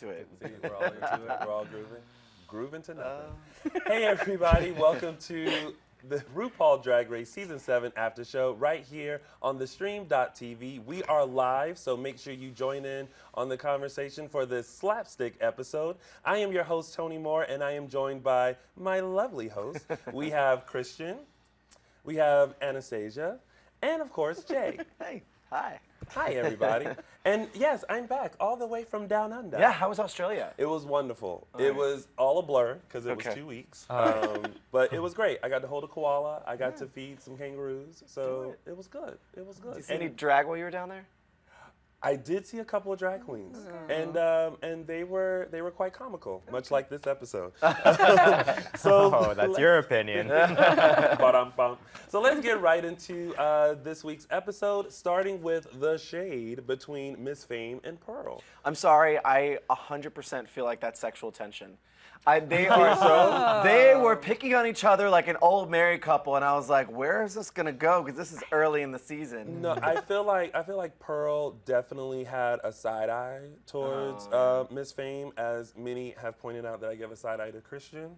into it. See, we're all into it. We're all grooving to nothing. Hey everybody, welcome to the RuPaul Drag Race Season 7 after show right here on theStream.tv. We are live, so make sure you join in on the conversation for this slapstick episode. I am your host, Tony Moore, and I am joined by my lovely host. We have Christian, we have Anastasia, and of course, Jay. Hey, hi. Hi, everybody. And yes, I'm back all the way from down under. Yeah, how was Australia? It was wonderful. It was all a blur because it was 2 weeks. But it was great. I got to hold a koala. I got to feed some kangaroos. So it was good. It was good. Did you see any drag while you were down there? I did see a couple of drag queens, and they were quite comical, much like this episode. So that's your opinion. So let's get right into this week's episode, starting with the shade between Miss Fame and Pearl. I'm sorry, I 100% feel like that's sexual tension. They were picking on each other like an old married couple, and I was like, where is this gonna go? Because this is early in the season. No, I feel like Pearl definitely had a side eye towards Miss Fame, as many have pointed out that I give a side eye to Christian.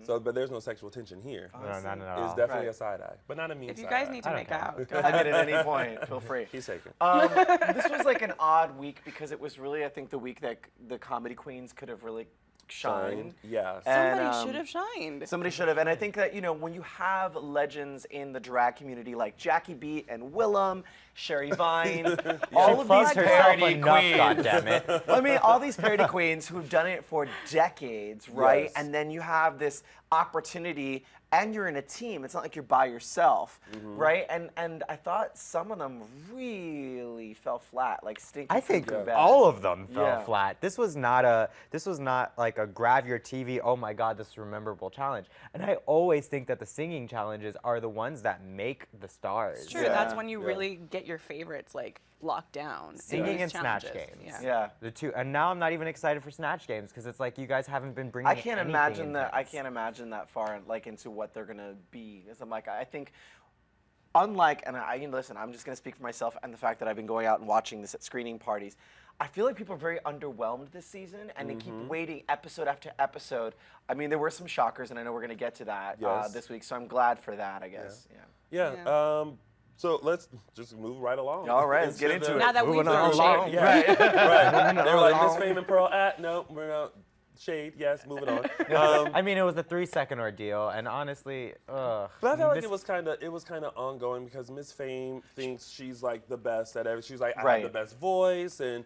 So, but there's no sexual tension here. No, not at It's all. definitely a side eye, but not a mean side eye. If you guys need to make out, go I ahead. mean, at any point, feel free. He's taken. This was like an odd week because it was really, I think, the week that the comedy queens could have really shined. Yes. Somebody should have shined. Somebody should have, and I think that, you know, when you have legends in the drag community like Jackie B and Willem, Sherry Vine, all of these parody queens. Goddammit. I mean, all these parody queens who've done it for decades, right? Yes. And then you have this opportunity, and you're in a team. It's not like you're by yourself, right? And I thought some of them really fell flat, like stinky. I think poopy bad. all of them fell Yeah. flat. This was not like a grab your TV, oh my God, this is a memorable challenge. And I always think that the singing challenges are the ones that make the stars. It's true. Yeah. That's when you really get your favorites like locked down. Singing in and these Snatch challenges. Games. Yeah. The two, and now I'm not even excited for Snatch Games because it's like you guys haven't been bringing. I can't anything imagine that. I intense. can't imagine that far, like into what they're gonna be. Because I'm like, I think, unlike, and I listen, I'm just gonna speak for myself and the fact that I've been going out and watching this at screening parties. I feel like people are very underwhelmed this season, and they keep waiting episode after episode. I mean, there were some shockers, and I know we're gonna get to that Yes. this week. So I'm glad for that, I guess. Yeah. So let's just move right along. All right, let's get into it. Now that we've Moving thrown along. shade. Yeah. Right. They were like, Miss Fame and Pearl, no, we're not. Shade, yes, moving on. I mean, it was a 3-second ordeal, and honestly, ugh. But I felt like it was kind of ongoing because Miss Fame thinks she's like the best at everything. She's like, I have the best voice, and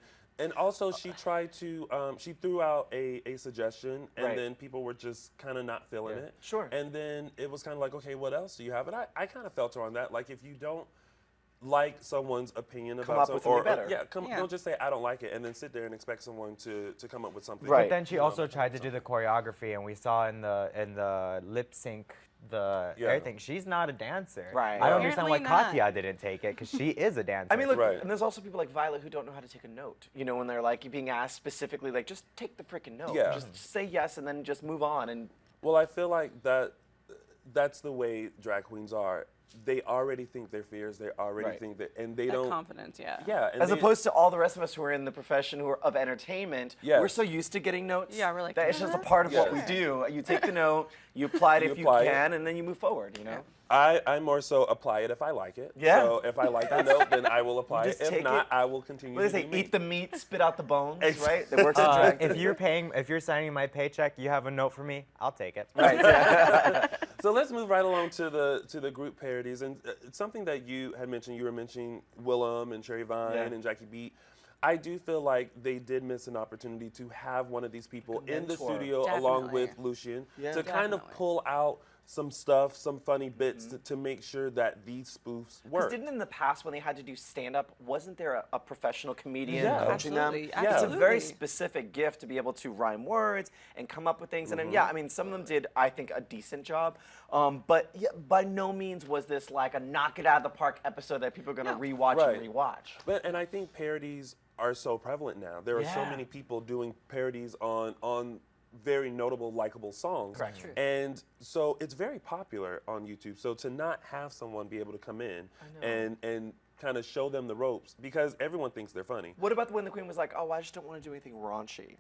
also she tried to she threw out a suggestion, and then people were just kind of not feeling it. Sure. And then it was kind of like, okay, what else do you have? And I kind of felt her on that. Like, if you don't like someone's opinion Come about up with something, something better. don't just say I don't like it and then sit there and expect someone to come up with something. Right. But then she also tried to do the choreography, and we saw in the lip sync everything. She's not a dancer. Right. I don't understand why Apparently Katya didn't take it because she is a dancer. I mean, look, Right. and there's also people like Violet who don't know how to take a note. You know, when they're like being asked specifically, like, just take the freaking note. Yeah. Just say yes and then just move on. And Well, I feel like that's the way drag queens are. They already think their fears. They already think that, and they That don't. confidence, yeah. Yeah. And as they, opposed to all the rest of us who are in the profession who are of entertainment, Yes. we're so used to getting notes. Yeah, we're like, that it's just a part of what we Yes. do. You take the note, you apply it You if you apply it. can, and then you move forward. You know. I more so apply it if I like it. Yeah. So if I like the note, then I will apply it. Just If take not, it. I will continue What to do they do say? me. Eat the meat, spit out the bones. Exactly. Right? That works in drag. if you're signing my paycheck, you have a note for me, I'll take it. Right. So let's move right along to the group parodies, and it's something that you had mentioned. You were mentioning Willem and Sherry Vine and Jackie B. I do feel like they did miss an opportunity to have one of these people in the mentor. studio along Definitely. with Lucien Yeah. to kind of Definitely. pull out some stuff, some funny bits to make sure that these spoofs Because work. didn't in the past when they had to do stand-up, wasn't there a professional comedian Yeah. coaching them? Absolutely, It's a very absolutely. specific gift to be able to rhyme words and come up with things. And then, yeah, I mean, some of them did, I think, a decent job. But yeah, by no means was this like a knock it out of the park episode that people are going to rewatch Right. and rewatch. And I think parodies are so prevalent now. There are so Yeah. many people doing parodies on very notable, likable songs. Correct. True. And so it's very popular on YouTube. So to not have someone be able to come in and kind of show them the ropes, because everyone thinks they're funny. What about when the queen was like, oh, I just don't want to do anything raunchy?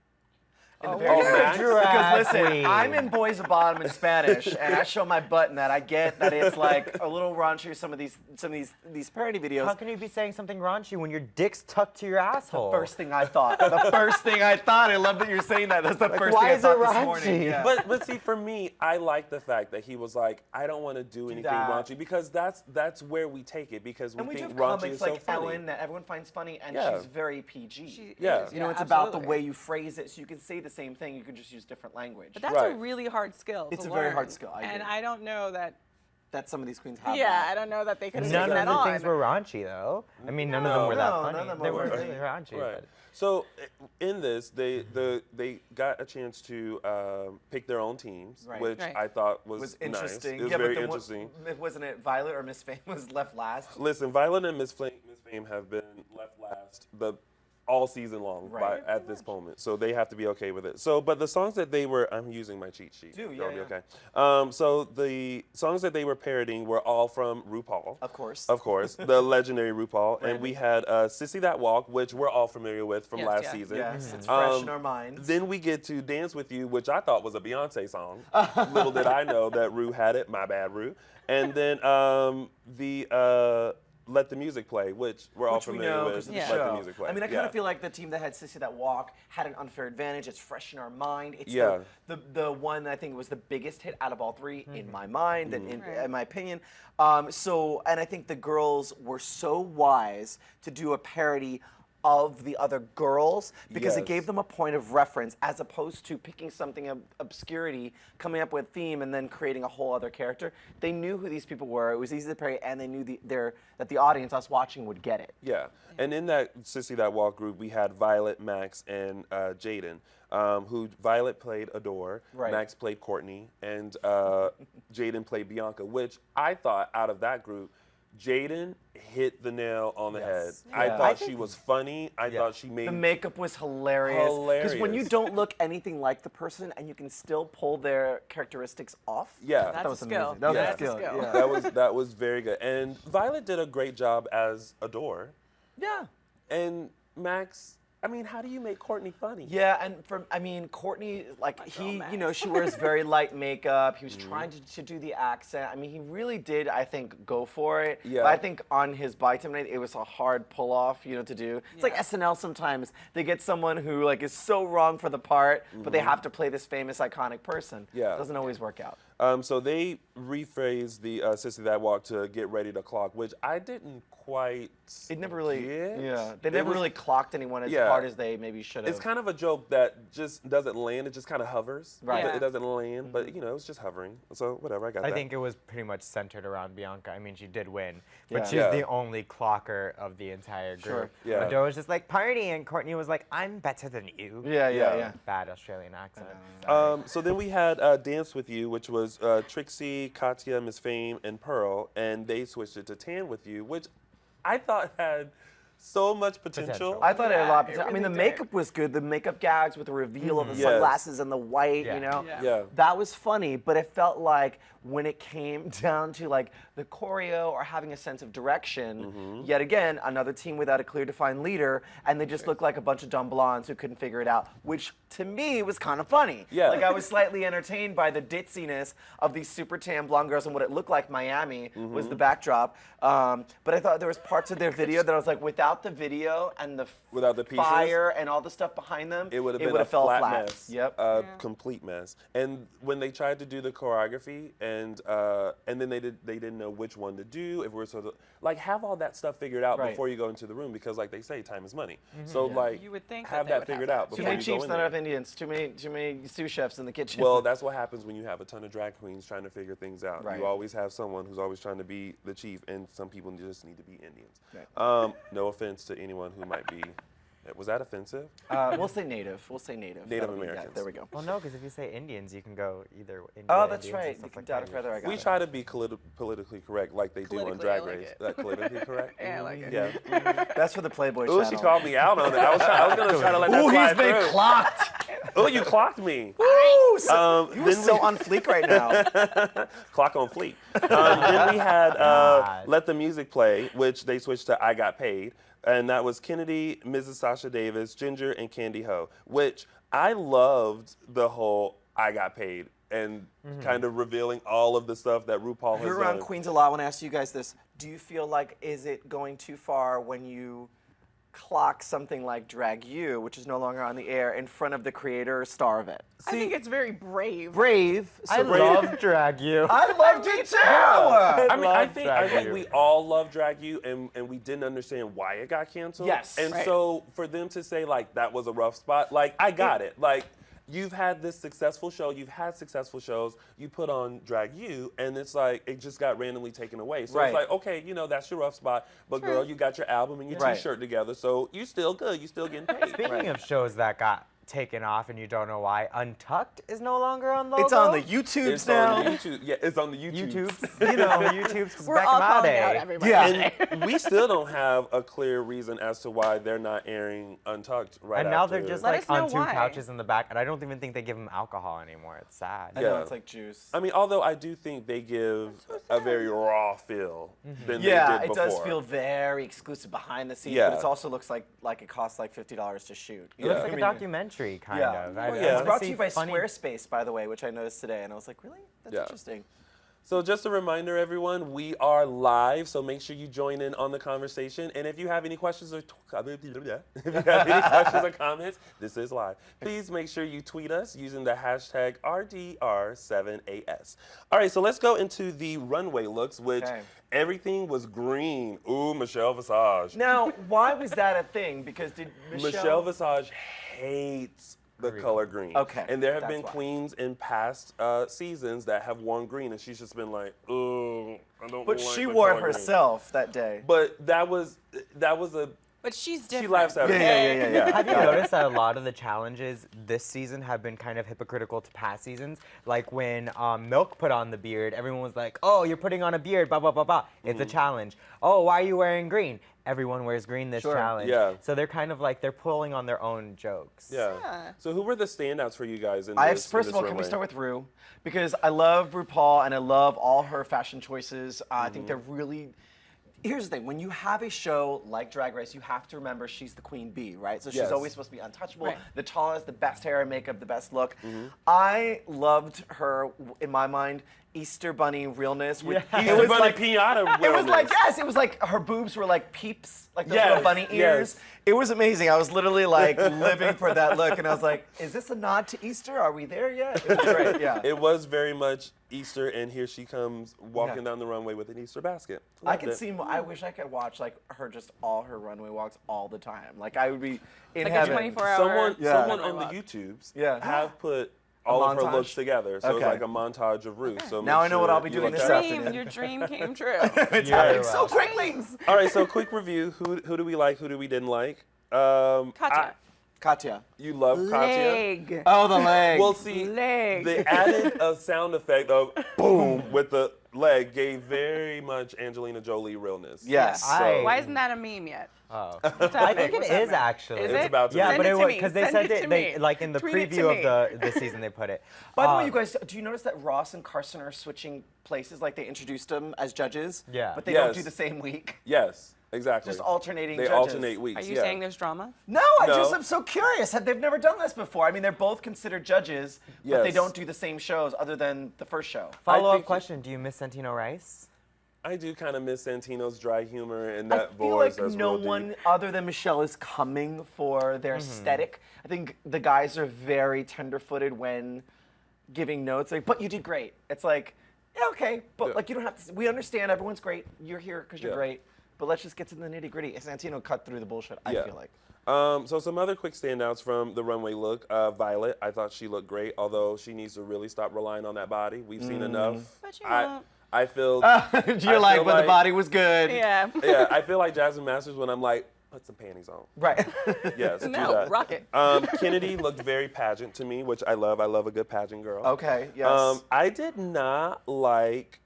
in the Oh, parody Max? videos. Because listen, queen. I'm in Boys of Bottom in Spanish, and I show my butt in that. I get that it's like a little raunchy. Some of these parody videos. How can you be saying something raunchy when your dick's tucked to your asshole? First thing I thought. The first thing I thought. I love that you're saying that. That's the first why thing I is it thought this raunchy? morning. Yeah. But see, for me, I like the fact that he was like, I don't want to do anything that. raunchy because that's where we take it because we and we do think have raunchy comics is so like funny. Ellen that everyone finds funny, and Yeah. she's very PG. Yeah. You know, it's about the absolutely. way you phrase it, so you can say the same thing. You can just use different language. But that's Right. a really hard skill. It's to a very learn. hard skill, I and agree. I don't know that. That some of these queens have. Yeah, that. I don't know that they could have None taken of that the on. things were raunchy, though. I mean, none of them were that No, funny. none of them They were weren't raunchy. really raunchy. Right. but- So in this, they got a chance to pick their own teams, Right. which Right. I thought was was interesting. Nice. It was yeah, very but then interesting. wasn't it Violet or Miss Fame was left last? Listen, Violet and Miss Fame have been left last all season long Right. at this moment, so they have to be okay with it. So, but the songs that they were, I'm using my cheat sheet. Do, That'll yeah, be okay. So the songs that they were parodying were all from RuPaul. Of course. Of course, the legendary RuPaul, and we had Sissy That Walk, which we're all familiar with from Yes, last yeah. season. Yes, it's fresh in Um, our minds. Then we get to Dance With You, which I thought was a Beyonce song. Little did I know that Ru had it. My bad, Ru. And then Let the Music Play, which we're all Which we familiar know with. because of the Yeah. Let show. the Music Play. I mean, I kind Yeah. of feel like the team that had Sissy That Walk had an unfair advantage. It's fresh in our mind. It's Yeah. the one that I think was the biggest hit out of all three in my mind and Right. in my opinion. And I think the girls were so wise to do a parody of the other girls because it Yes. gave them a point of reference as opposed to picking something of obscurity, coming up with a theme, and then creating a whole other character. They knew who these people were. It was easy to parody, and they knew that the audience, us watching, would get it. Yeah, and in that Sissy That Walk group, we had Violet, Max, and Jaden, who Violet played Adore, Right. Max played Courtney, and Jaden played Bianca, which I thought out of that group, Jaden hit the nail on the Yes. head. I Yeah. thought I she think- was funny. I Yeah. thought she made The makeup was hilarious. Because when you Hilarious. don't look anything like the person and you can still pull their characteristics off. yeah. That's that was a skill. amazing. That was Yeah. a That's a skill. skill. Yeah. that was very good. And Violet did a great job as Adore. Yeah. And Max, I mean, how do you make Courtney funny? Yeah, and Courtney, like she wears very light makeup. He was trying to do the accent. I mean, he really did, I think, go for it. Yeah. But I think on his bite night, it was a hard pull off, to do. It's like Yeah. SNL sometimes. They get someone who like is so wrong for the part, but they have to play this famous, iconic person. Yeah. It doesn't always work out. So they rephrased the Sissy That Walk to Get Ready to Clock, which I didn't quite It never really, get. they It never was- really clocked anyone as Yeah. hard as they maybe should have. It's kind of a joke that just doesn't land. It just kind of hovers. Right. It doesn't land, but it was just hovering. So whatever, I got I that. think it was pretty much centered around Bianca. I mean, she did win, but Yeah. she's Yeah. the only clocker of the entire Sure. group. Yeah. Adore was just like, party, and Courtney was like, I'm better than you. Yeah. Bad Australian accent. So then we had Dance With You, which was Trixie, Katya, Miss Fame, and Pearl, and they switched it to Tan With You, which I thought had so much potential. I thought it had a lot of Yeah, it potential. I mean, the really did. makeup was good. The makeup gags with the reveal of the Yes. sunglasses and the white, Yeah. Yeah. Yeah. That was funny, but it felt like when it came down to like the choreo or having a sense of direction, yet again, another team without a clear defined leader, and they just looked like a bunch of dumb blondes who couldn't figure it out, which to me was kind of funny. Yeah. Like I was slightly entertained by the ditziness of these super tan blonde girls and what it looked like Miami was the backdrop. But I thought there was parts of their video that I was like, without the video and the Without the pieces, fire and all the stuff behind them, it would have been a fell flat flat. mess. Yep. Complete mess. And when they tried to do the choreography, and then they didn't know which one to do. If we're sort of like have all that stuff figured out Right. before you go into the room, because like they say, time is money. So like You would think have that they that would figured have out that. Too before many you go chiefs, in not there. enough Indians. Too many sous chefs in the kitchen. Well, that's what happens when you have a ton of drag queens trying to figure things out. Right. You always have someone who's always trying to be the chief, and some people just need to be Indians. Right. No offense to anyone who might be. Was that offensive? We'll say native. We'll say native. Native That'll be- yeah, Americans. there we go. Well, no, because if you say Indians, you can go either India, Oh, that's Indians, right. and You stuff can like dot a that. feather. I got We it. try to be politically correct like they do on Politically, I Drag like Race. it. Politically correct? Yeah, I like it. Yeah. That's for the Playboy Ooh, channel. she called me out on it. I was going to try to let that Ooh, slide he's been through. clocked. Oh, you clocked me. Ooh, so, you were then so we- on fleek right now. Clock on fleet. Then we had God. Let the Music Play, which they switched to I Got Paid. And that was Kennedy, Mrs. Sasha Davis, Ginger, and Candy Ho, which I loved the whole I got paid and kind of revealing all of the stuff that RuPaul has You're done. around Queens a lot. I want to ask you guys this. Do you feel like, is it going too far when you clock something like Drag You, which is no longer on the air, in front of the creator or star of it? I think it's very brave. Brave. I love Drag You. I loved it too. I mean, I love think Drag You. we all love Drag You, and we didn't understand why it got canceled. Yes. And Right. so for them to say, like, that was a rough spot, like, I got it. Like, you've had this successful show, you've had successful shows, you put on Drag You, and it's like, it just got randomly taken away. So Right. it's like, okay, you know, that's your rough spot, but girl, you got your album and your Right. t-shirt together, so you still good, you still getting paid. Speaking of shows that got taken off and you don't know why, Untucked is no longer on Logo. It's on the YouTubes It's now. on the YouTube. Yeah, it's on the YouTube. YouTubes. You know, YouTubes. 'cause We're back all in my calling day. out everybody. Yeah. And we still don't have a clear reason as to why they're not airing Untucked right And now after. they're just Let like us know on two why. couches in the back, and I don't even think they give them alcohol anymore. It's sad. I know Yeah. it's like juice. I mean, although I do think they give a very raw feel than Yeah, they it did does before. feel very exclusive behind the scenes, Yeah. but it also looks like it costs like $50 to shoot. It looks like I a mean, documentary, kind Yeah. of. Oh, I yeah. yeah. It's wanna brought to see you by funny- Squarespace, by the way, which I noticed today, and I was like, really? That's Yeah. interesting. So just a reminder, everyone, we are live, so make sure you join in on the conversation. And if you have any questions or comments, this is live. Please make sure you tweet us using the hashtag RDR7AS. All right, so let's go into the runway looks, which Okay. everything was green. Ooh, Michelle Visage. Now, why was that a thing? Because did Michelle Visage hates the color green. Okay, And there have that's been why. queens in past seasons that have worn green, and she's just been like, oh, I don't But like she the wore it color green." herself that day. But that was a. But she's She different. laughs at it. Yeah. Have you noticed that a lot of the challenges this season have been kind of hypocritical to past seasons? Like when Milk put on the beard, everyone was like, oh, you're putting on a beard, blah, blah, blah, blah. It's a challenge. Oh, why are you wearing green? Everyone wears green this Sure. challenge. Yeah. So they're kind of like, they're pulling on their own jokes. Yeah. So who were the standouts for you guys in I have, this? first of all, can we start with Ru? Because I love RuPaul and I love all her fashion choices. I think they're really. Here's the thing: when you have a show like Drag Race, you have to remember she's the queen bee, right? So she's Yes. always supposed to be untouchable, Right. the tallest, the best hair and makeup, the best look. I loved her, in my mind, Easter Bunny realness. With, Yeah. it Easter was Bunny like pinata It was like wellness. yes, it was like her boobs were like peeps, like those Yes, little bunny ears. yes. It was amazing. I was literally like living for that look, and I was like, "Is this a nod to Easter? Are we there yet?" It was great. Yeah. It was very much Easter, and here she comes walking Yeah. down the runway with an Easter basket. I Loved can it. see. I wish I could watch like her just all her runway walks all the time. Like I would be in Like a heaven. 24-hour Someone Yeah. on the walk. YouTubes Yeah. have put all of her montage? looks together. So it's Okay. like a montage of Ruth. So Now make I know what sure I'll be you doing look this at it. afternoon. Your dream came true. It's Yeah, happening well. so quickly. All right, so quick review. Who do we like? Who do we didn't like? Katya. Katya. You love Katya? Leg. Oh, the leg. Well, see, Leg. they added a sound effect of boom with the leg gave very much Angelina Jolie realness. yes. I- Why isn't that a meme yet? Oh. What's I happening? think it What's is happening? actually. Is It's it? about to Yeah, be. but Send it it was to me. because they Send said it to they me. like in the Tweet it to preview of me. the season they put it. By the way, you guys, do you notice that Ross and Carson are switching places? Like they introduced them as judges. Yeah. But they don't Yes. do the same week. Yes, exactly. Just alternating They judges. alternate weeks. Are you yeah. saying there's drama? No, No. I'm so curious. They've never done this before. I mean, they're both considered judges, but they Yes. don't do the same shows other than the first show. Follow up think- question: do you miss Santino Rice? I do kind of miss Santino's dry humor and I that feel voice. like that's no real deep. one other than Michelle is coming for their aesthetic. I think the guys are very tender-footed when giving notes. Like, but you did great. It's like, yeah, okay, but Yeah. like you don't have to. We understand everyone's great. You're here because you're Yeah. great. But let's just get to the nitty-gritty. Santino cut through the bullshit. I Yeah. feel like. So some other quick standouts from the runway look. Violet, I thought she looked great, although she needs to really stop relying on that body. We've seen enough. But you I, won't. I feel. You're I like, feel but the body was good. Yeah. yeah, I feel like Jasmine Masters when I'm like, put some panties on. Right. Yes, do No, that. rock it. Kennedy looked very pageant to me, which I love. I love a good pageant girl. Okay. Yes. I did not like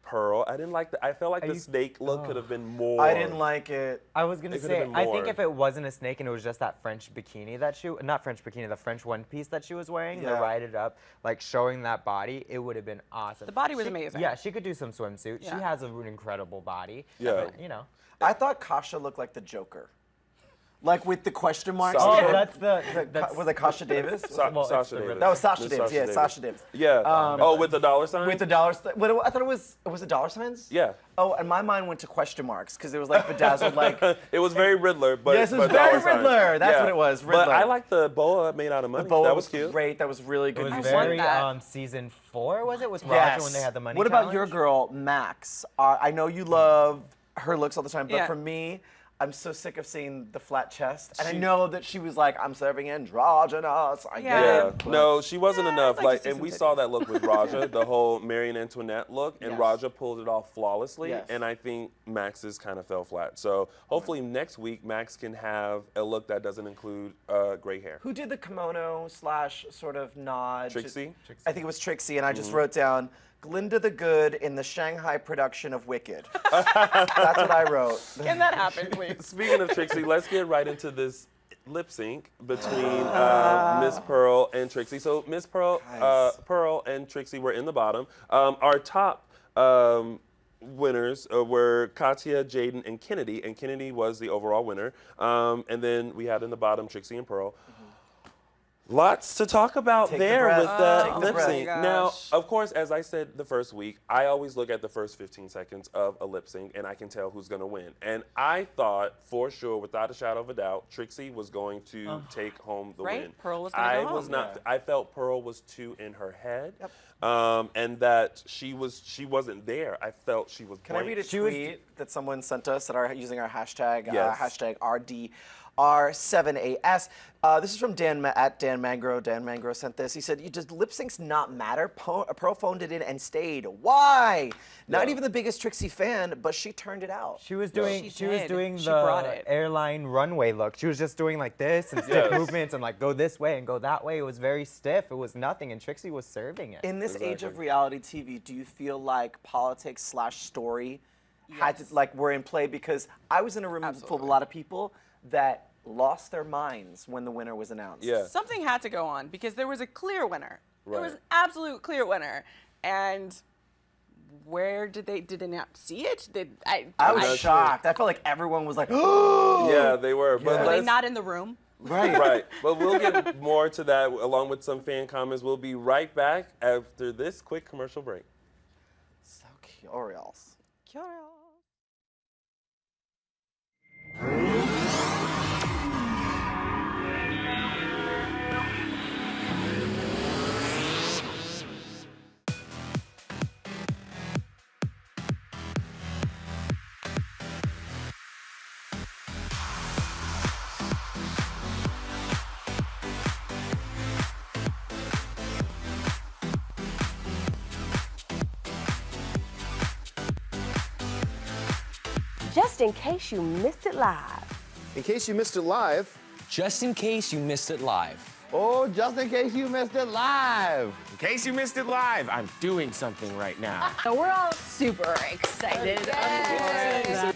Pearl. I didn't like I felt like the you- snake look could have been more. I didn't like it. I was gonna It could've say, been I more. think if it wasn't a snake and it was just that French bikini that she, not French bikini, the French one piece that she was wearing, to Yeah. ride it up, like showing that body, it would have been awesome. The body was She- amazing. Yeah, she could do some swimsuit. Yeah. She has an incredible body. Yeah. But, you know. I thought Kasha looked like the Joker. Like with the question marks. Sasha. Oh, that's Was it Kasha Davis? Well, it's Sasha the Davis. rhythm. That was Sasha Miss Davis. Yeah, Sasha Davis. Yeah. With the dollar sign? With the dollars. I thought it was it dollar signs? Yeah. Oh, and my mind went to question marks because it was like bedazzled, like. It was very Riddler, but Yes, it was but very dollar signs. Riddler. That's Yeah. what it was, But Riddler. I like the boa made out of money. Boa that was cute. Great. That was really It good. was use. very that. season 4, was it, with Raja Yes. when they had the money What about your challenge? girl, Max? I know you love her looks all the time, but Yeah. for me, I'm so sick of seeing the flat chest. And I know that she was like, I'm serving androgynous. I Yeah. get Yeah, it. no, she wasn't Yeah, enough. I'd like to Like, see and some we titties. saw that look with Raja, the whole Marie Antoinette look, and Yes. Raja pulled it off flawlessly. Yes. And I think Max's kind of fell flat. So hopefully next week Max can have a look that doesn't include gray hair. Who did the kimono / sort of nod? Trixie? I think it was Trixie, and I just wrote down Glinda the Good in the Shanghai production of Wicked. That's what I wrote. Can that happen, please? Speaking of Trixie, let's get right into this lip sync between Miss Pearl and Trixie. So Miss Pearl, Nice. Pearl and Trixie were in the bottom. Our top winners were Katya, Jaden, and Kennedy was the overall winner. And then we had in the bottom Trixie and Pearl. Lots to talk about Take the there breath. with Take the the lip breath. sync. Oh my Now, gosh. of course, as I said the first week, I always look at the first 15 seconds of a lip sync and I can tell who's going to win. And I thought for sure, without a shadow of a doubt, Trixie was going to take home the Right? win. Pearl was gonna I go was home. not. Yeah. I felt Pearl was too in her head, and that she wasn't there. I felt she was. Can I read a She was- tweet that someone sent us that are using our hashtag, Yes. hashtag RDR7AS. This is from at Dan Mangro. Dan Mangro sent this. He said, does lip syncs not matter? Pearl phoned it in and stayed. Why? Not No. even the biggest Trixie fan, but she turned it out. She was doing She she was did. doing She the brought it. airline runway look. She was just doing like this and stiff Yes. movements and like go this way and go that way. It was very stiff. It was nothing, and Trixie was serving it. In this age of Exactly. reality TV, do you feel like politics / story had to, Yes. like, were in play? Because I was in a room full of a Absolutely. lot of people that lost their minds when the winner was announced. Yeah. Something had to go on because there was a clear winner. There was Right. absolute clear winner. And where did they not see it? I was That's shocked. I felt like everyone was like, oh, Yeah, they were. But Were they let's- not in the room? right. Right. But we'll get more to that along with some fan comments. We'll be right back after this quick commercial break. So curious. Just in case you missed it live. In case you missed it live. Just in case you missed it live. Oh, just in case you missed it live. In case you missed it live, I'm doing something right now. So we're all super excited.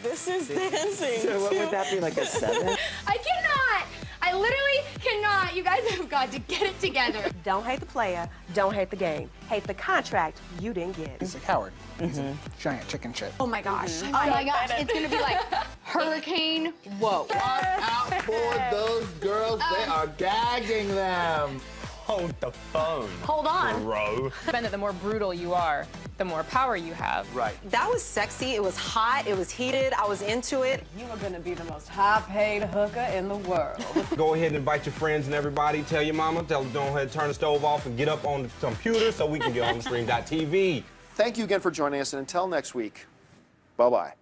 This is dancing. So what would that be, like a 7? I cannot. I literally cannot. You guys have got to get it together. Don't hate the player, don't hate the game. Hate the contract you didn't get. He's a coward. He's a giant chicken shit. Oh my gosh. Oh my gosh. It's going to be like hurricane. Whoa. Out for those girls, they are gagging them. Hold the phone, Hold on. bro. The more brutal you are, the more power you have. Right. That was sexy, it was hot, it was heated, I was into it. You are going to be the most high-paid hooker in the world. Go ahead and invite your friends and everybody. Tell your mama, tell them go ahead and turn the stove off and get up on the computer so we can get on theStream.tv. Thank you again for joining us, and until next week, bye-bye.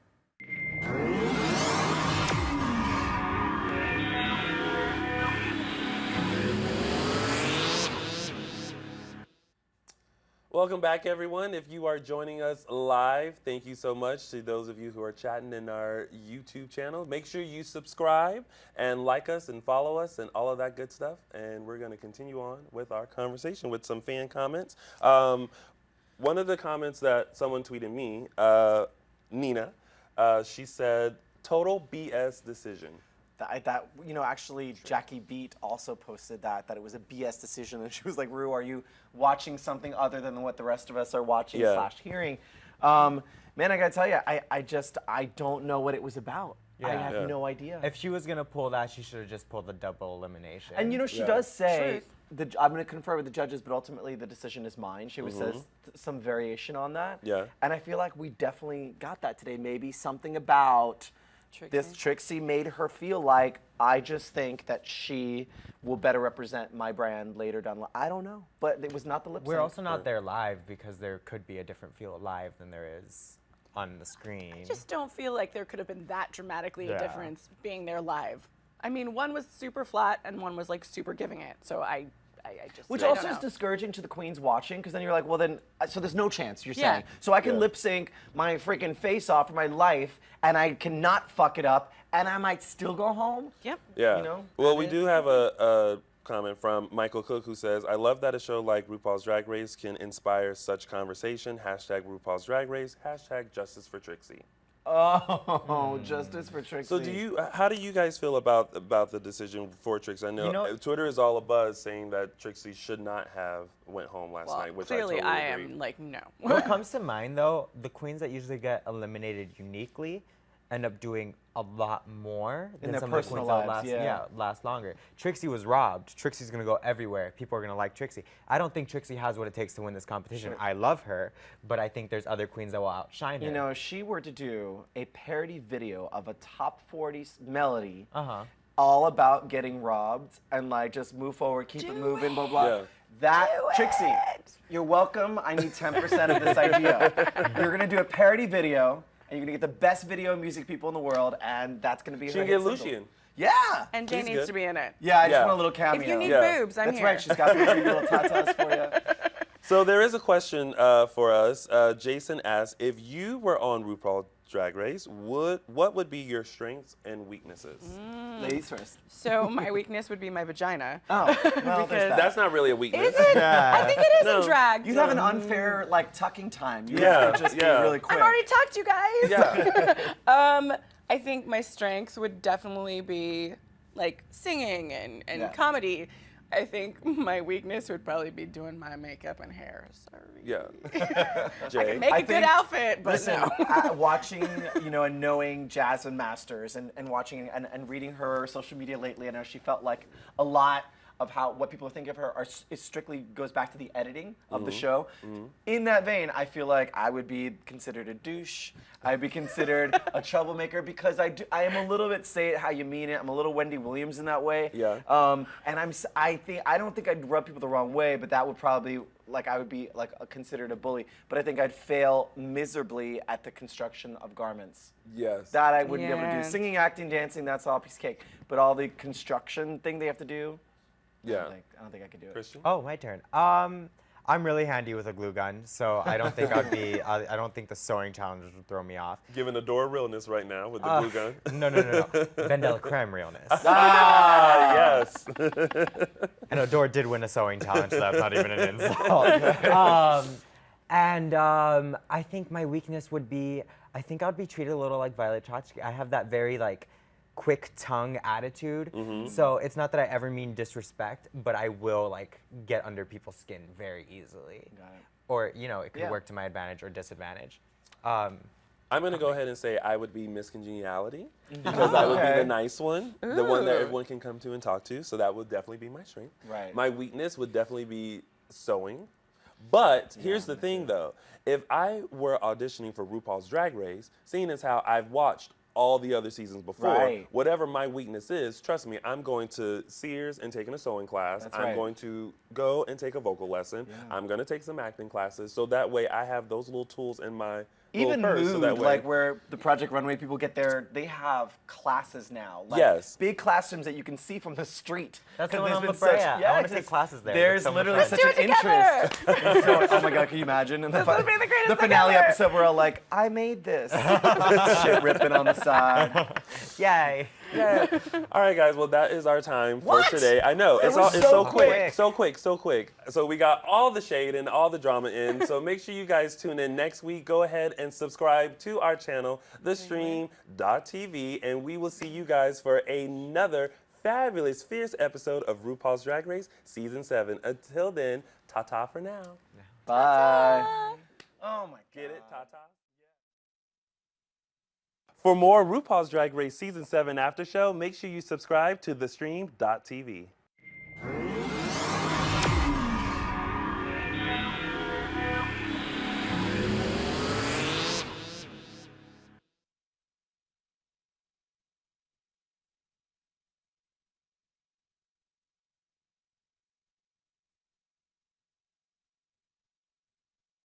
Welcome back, everyone. If you are joining us live, thank you so much to those of you who are chatting in our YouTube channel. Make sure you subscribe and like us and follow us and all of that good stuff. And we're going to continue on with our conversation with some fan comments. One of the comments that someone tweeted me, Nina, she said, total BS decision. Actually, Jackie Beat also posted that it was a BS decision, and she was like, "Ru, are you watching something other than what the rest of us are watching Yeah. / hearing?" Man, I gotta tell you, I don't know what it was about. I Yeah. have Yeah. no idea. If she was gonna pull that, she should have just pulled the double elimination. And you know, she Yeah. does say, I'm going to confer with the judges, but ultimately the decision is mine. She always says some variation on that. Yeah. And I feel like we definitely got that today. Maybe something about this Trixie made her feel like, I just think that she will better represent my brand later down the line. I don't know, but it was not the lip sync. We're also not there live because there could be a different feel live than there is on the screen. I just don't feel like there could have been that dramatically a Yeah. difference being there live. I mean, one was super flat and one was like super giving it. So I just Which I don't also is know. discouraging to the queens watching, because then you're like, well then, so there's no chance, you're Yeah. saying. So I can Yeah. lip sync my freaking face off for my life, and I cannot fuck it up, and I might still go home? Yep. Yeah. You know, well, that we is- do have a comment from Michael Cook who says, I love that a show like RuPaul's Drag Race can inspire such conversation. Hashtag RuPaul's Drag Race. Hashtag justice for Trixie. Oh, justice for Trixie. So how do you guys feel about the decision for Trixie? I know, You know- Twitter is all abuzz saying that Trixie should not have went home last Well, night, which clearly I I totally agree. am like, no. What comes to mind though, the queens that usually get eliminated uniquely end up doing a lot more In than their some of the personal queens that lives, last, yeah. last longer. Trixie was robbed. Trixie's gonna go everywhere. People are gonna like Trixie. I don't think Trixie has what it takes to win this competition. I love her, but I think there's other queens that will outshine her. You know, if she were to do a parody video of a top 40 melody, all about getting robbed and like just move forward, keep it moving, blah blah. Yeah. That Trixie, you're welcome. I need 10% of this idea. You're gonna do a parody video, and you're gonna get the best video music people in the world, and that's gonna be. She her can hit get single. Lucian. Yeah. And Jay He's needs good. to be in it. Yeah, I just Yeah. want a little cameo. If you need Yeah. boobs, I'm That's here. right. She's got these little tatas for you. So there is a question for us. Jason asks, if you were on RuPaul Drag Race, what would be your strengths and weaknesses? Ladies first. So my weakness would be my vagina. Oh, well, there's Because- that. That's not really a weakness. Is it? I think it is No. in drag. You'd have an unfair like tucking time. You Yeah, would just yeah. be really quick. I'm already tucked, you guys. Yeah. I think my strengths would definitely be like singing and Yeah. comedy. I think my weakness would probably be doing my makeup and hair. Sorry. Yeah. I Jay. can make a good think- outfit, but Listen, no. watching, and knowing Jasmine Masters and watching and reading her social media lately, I know she felt like a lot of what people think of her is strictly goes back to the editing of the show. In that vein, I feel like I would be considered a douche. I'd be considered a troublemaker because I am a little bit say it how you mean it. I'm a little Wendy Williams in that way. Yeah. And I don't think I'd rub people the wrong way, but that would probably I would be like considered a bully. But I think I'd fail miserably at the construction of garments. Yes. That I wouldn't be able to Yeah. do. Singing, acting, dancing, that's all a piece of cake. But all the construction thing they have to do, Yeah. I don't think I could do it. Christian? Oh, my turn. I'm really handy with a glue gun, so I don't think I'd be. I don't think the sewing challenge would throw me off. Giving the door realness right now with the glue gun. No. Vendela creme realness. Ah, yes. And Adore did win a sewing challenge, so that's not even an insult. I think my weakness would be, I think I'd be treated a little like Violet Chachki. I have that very like quick tongue attitude. So it's not that I ever mean disrespect, but I will like get under people's skin very easily. Got it. Or, it could Yeah. work to my advantage or disadvantage. I'm going to go ahead and say I would be Miss Congeniality because I would be the nice one, the one that everyone can come to and talk to. So that would definitely be my strength. Right. My weakness would definitely be sewing. But here's the thing, though. If I were auditioning for RuPaul's Drag Race, seeing as how I've watched all the other seasons before, Right. whatever my weakness is, trust me, I'm going to Sears and taking a sewing class. That's I'm right. going to go and take a vocal lesson. I'm going to take some acting classes. So that way I have those little tools in my Even little purse. Mood, So that way, like where the Project Runway people get they have classes now. Like Yes. Big classrooms that you can see from the street. That's the 'Cause one there's on La been Brea. such- I want to it's take classes there. There's That's so much literally fun. such an interest. And so, oh my God, can you imagine? And the would be the greatest thing finale ever. episode, we're all like, I made this. Shit ripping on the side. Yay. All right, guys. Well, that is our time for What? today. I know it's was it's so so quick, quick. so quick. So we got all the shade and all the drama in. So make sure you guys tune in next week. Go ahead and subscribe to our channel, theStream.tv, and we will see you guys for another fabulous, fierce episode of RuPaul's Drag Race Season 7. Until then, ta-ta for now. Bye. Oh my God. Get it? Ta-ta. For more RuPaul's Drag Race Season 7 after show, make sure you subscribe to theStream.tv.